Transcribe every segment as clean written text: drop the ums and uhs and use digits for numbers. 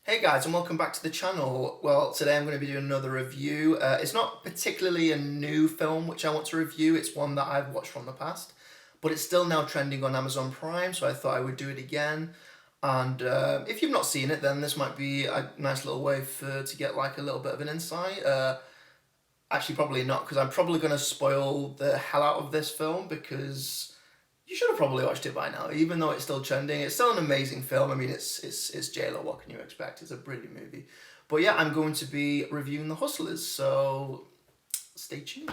Hey guys, and welcome back to the channel. Well, today I'm going to be doing another review. It's not particularly a new film which I want to review, it's one that I've watched from the past, but it's still now trending on Amazon Prime, so I thought I would do it again. And if you've not seen it, then this might be a nice little way to get like a little bit of an insight. Actually, probably not, because I'm probably going to spoil the hell out of this film, because you should have probably watched it by now, even though it's still trending. It's still an amazing film. I mean, it's J-Lo, what can you expect? It's a brilliant movie. But yeah, I'm going to be reviewing The Hustlers, so stay tuned.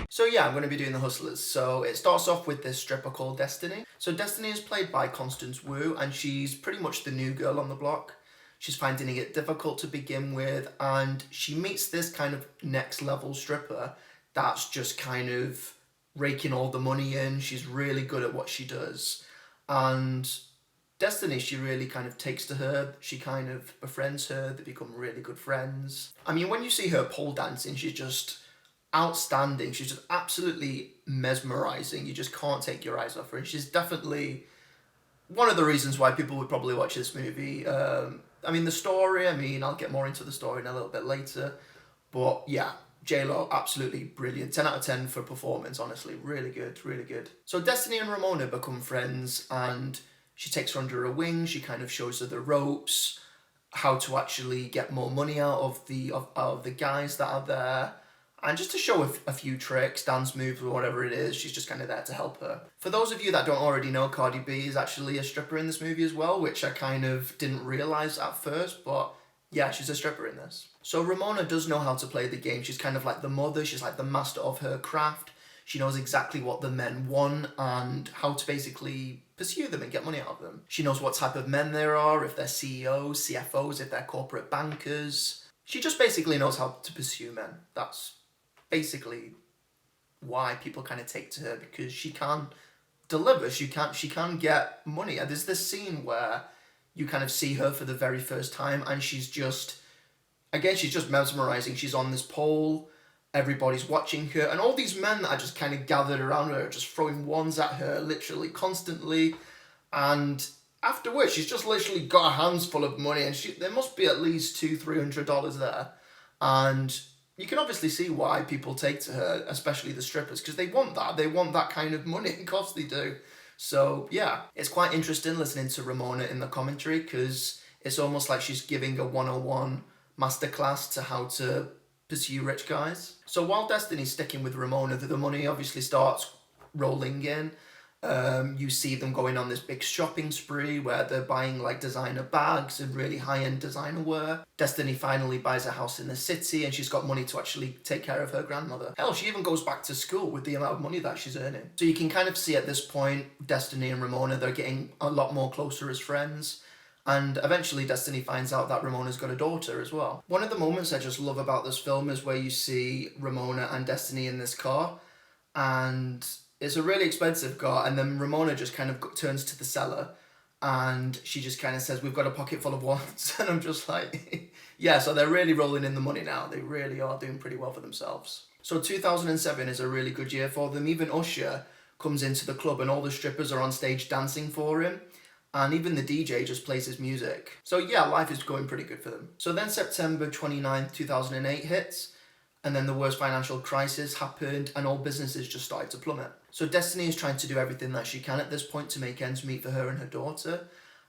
So yeah, I'm going to be doing The Hustlers. So it starts off with this stripper called Destiny. So Destiny is played by Constance and she's pretty much the new girl on the block. She's finding it difficult to begin with, and she meets this kind of next level stripper that's just kind of raking all the money in. She's really good at what she does. And Destiny, she really kind of takes to her. She kind of befriends her. They become really good friends. I mean, when you see her pole dancing, she's just outstanding. She's just absolutely mesmerizing. You just can't take your eyes off her. And she's definitely one of the reasons why people would probably watch this movie. I mean, the story, I'll get more into the story in a little bit later. But yeah, J-Lo, absolutely brilliant. 10 out of 10 for performance, honestly. Really good, really good. So Destiny and Ramona become friends, and she takes her under her wing. She kind of shows her the ropes, how to actually get more money out of the guys that are there. And just to show a few tricks, dance moves, or whatever it is, she's just kind of there to help her. For those of you that don't already know, Cardi B is actually a stripper in this movie as well, which I kind of didn't realise at first, but yeah, she's a stripper in this. So Ramona does know how to play the game. She's kind of like the mother, she's like the master of her craft. She knows exactly what the men want and how to basically pursue them and get money out of them. She knows what type of men there are, if they're CEOs, CFOs, if they're corporate bankers. She just basically knows how to pursue men. That's basically why people kind of take to her, because she can deliver, she can get money. And there's this scene where you kind of see her for the very first time, and she's just mesmerizing. She's on this pole, everybody's watching her, and all these men that are just kind of gathered around her, just throwing ones at her literally constantly. And afterwards, she's just literally got her hands full of money, and there must be at least $200-300 there. And you can obviously see why people take to her, especially the strippers, because they want that. They want that kind of money. Of course they do. So yeah, it's quite interesting listening to Ramona in the commentary, because it's almost like she's giving a 101 masterclass to how to pursue rich guys. So while Destiny's sticking with Ramona, the money obviously starts rolling in. You see them going on this big shopping spree where they're buying like designer bags and really high-end designer wear. Destiny finally buys a house in the city, and she's got money to actually take care of her grandmother. Hell, she even goes back to school with the amount of money that she's earning. So you can kind of see at this point, Destiny and Ramona, they're getting a lot more closer as friends. And eventually Destiny finds out that Ramona's got a daughter as well. One of the moments I just love about this film is where you see Ramona and Destiny in this car, and it's a really expensive car, and then Ramona just kind of turns to the seller and she just kind of says, "We've got a pocket full of ones." And I'm just like, yeah, so they're really rolling in the money now. They really are doing pretty well for themselves. So 2007 is a really good year for them. Even Usher comes into the club and all the strippers are on stage dancing for him. And even the DJ just plays his music. So yeah, life is going pretty good for them. So then September 29th, 2008 hits, and then the worst financial crisis happened, and all businesses just started to plummet. So Destiny is trying to do everything that she can at this point to make ends meet for her and her daughter.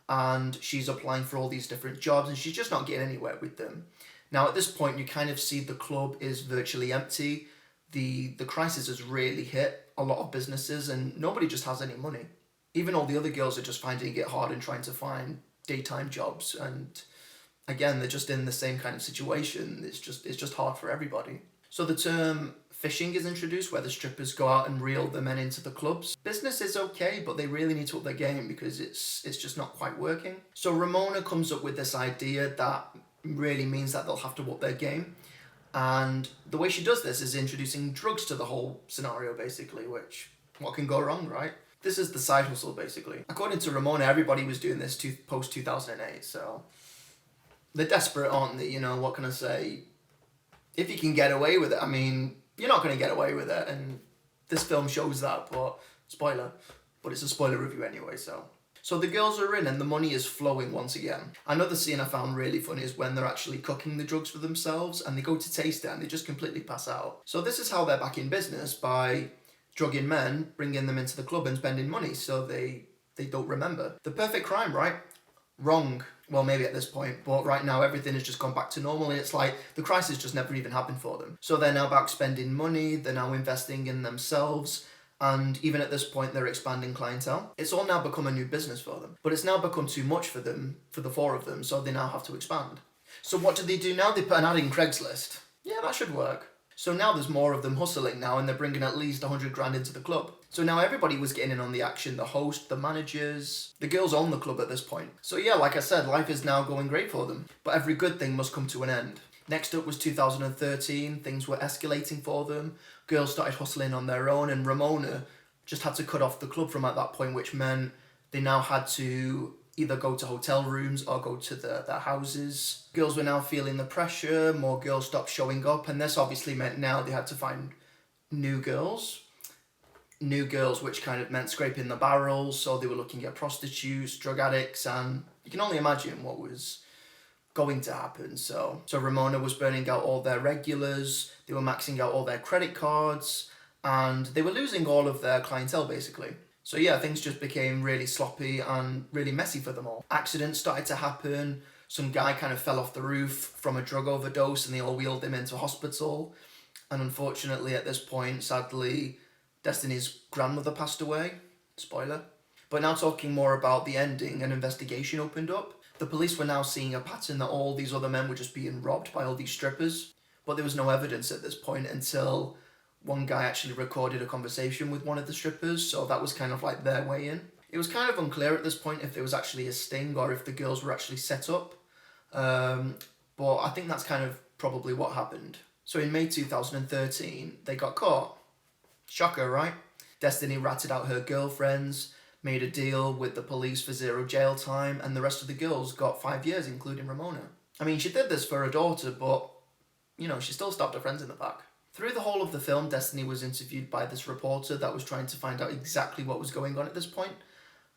And she's applying for all these different jobs, and she's just not getting anywhere with them. Now at this point, you kind of see the club is virtually empty. The crisis has really hit a lot of businesses, and nobody just has any money. Even all the other girls are just finding it hard and trying to find daytime jobs, and again, they're just in the same kind of situation. It's just hard for everybody. So the term fishing is introduced, where the strippers go out and reel the men into the clubs. Business is okay, but they really need to up their game because it's just not quite working. So Ramona comes up with this idea that really means that they'll have to up their game. And the way she does this is introducing drugs to the whole scenario, basically, which, what can go wrong, right? This is the side hustle, basically. According to Ramona, everybody was doing this post-2008, so they're desperate, aren't they? You know, what can I say? If you can get away with it, I mean, you're not going to get away with it, and this film shows that, but spoiler. But it's a spoiler review anyway, so. So the girls are in and the money is flowing once again. Another scene I found really funny is when they're actually cooking the drugs for themselves and they go to taste it and they just completely pass out. So this is how they're back in business, by drugging men, bringing them into the club and spending money so they don't remember. The perfect crime, right? Wrong. Well, maybe at this point, but right now everything has just gone back to normal and it's like the crisis just never even happened for them. So they're now back spending money, they're now investing in themselves, and even at this point they're expanding clientele. It's all now become a new business for them, but it's now become too much for them, for the four of them, so they now have to expand. So what do they do now? They put an ad in Craigslist. Yeah, that should work. So now there's more of them hustling now and they're bringing at least 100 grand into the club. So now everybody was getting in on the action, the host, the managers, the girls own the club at this point. So yeah, like I said, life is now going great for them. But every good thing must come to an end. Next up was 2013, things were escalating for them. Girls started hustling on their own and Ramona just had to cut off the club from at that point, which meant they now had to either go to hotel rooms or go to their houses. Girls were now feeling the pressure, more girls stopped showing up, and this obviously meant now they had to find new girls. New girls, which kind of meant scraping the barrels, so they were looking at prostitutes, drug addicts, and you can only imagine what was going to happen. So Ramona was burning out all their regulars, they were maxing out all their credit cards, and they were losing all of their clientele basically. So yeah, things just became really sloppy and really messy for them all. Accidents started to happen. Some guy kind of fell off the roof from a drug overdose and they all wheeled him into hospital. And unfortunately at this point, sadly, Destiny's grandmother passed away. Spoiler. But now talking more about the ending, an investigation opened up. The police were now seeing a pattern that all these other men were just being robbed by all these strippers. But there was no evidence at this point until one guy actually recorded a conversation with one of the strippers, so that was kind of like their way in. It was kind of unclear at this point if there was actually a sting or if the girls were actually set up. But I think that's kind of probably what happened. So in May 2013, they got caught. Shocker, right? Destiny ratted out her girlfriends, made a deal with the police for 0 jail time, and the rest of the girls got 5 years, including Ramona. I mean, she did this for her daughter, but, you know, she still stabbed her friends in the back. Through the whole of the film, Destiny was interviewed by this reporter that was trying to find out exactly what was going on at this point.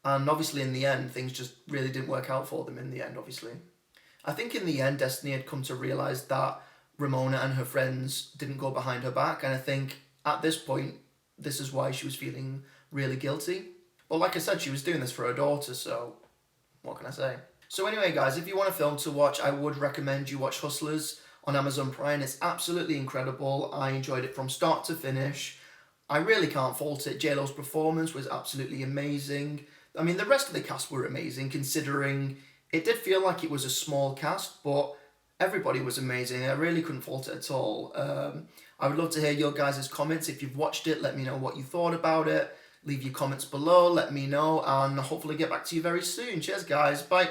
And obviously in the end, things just really didn't work out for them in the end, obviously. I think in the end, Destiny had come to realise that Ramona and her friends didn't go behind her back. And I think at this point, this is why she was feeling really guilty. But like I said, she was doing this for her daughter, so what can I say? So anyway, guys, if you want a film to watch, I would recommend you watch Hustlers on Amazon Prime. It's absolutely incredible. I enjoyed it from start to finish. I really can't fault it. J-Lo's performance was absolutely amazing. I mean, the rest of the cast were amazing, considering it did feel like it was a small cast, but everybody was amazing. I really couldn't fault it at all. I would love to hear your guys' comments. If you've watched it, let me know what you thought about it. Leave your comments below, let me know, and hopefully get back to you very soon. Cheers, guys. Bye.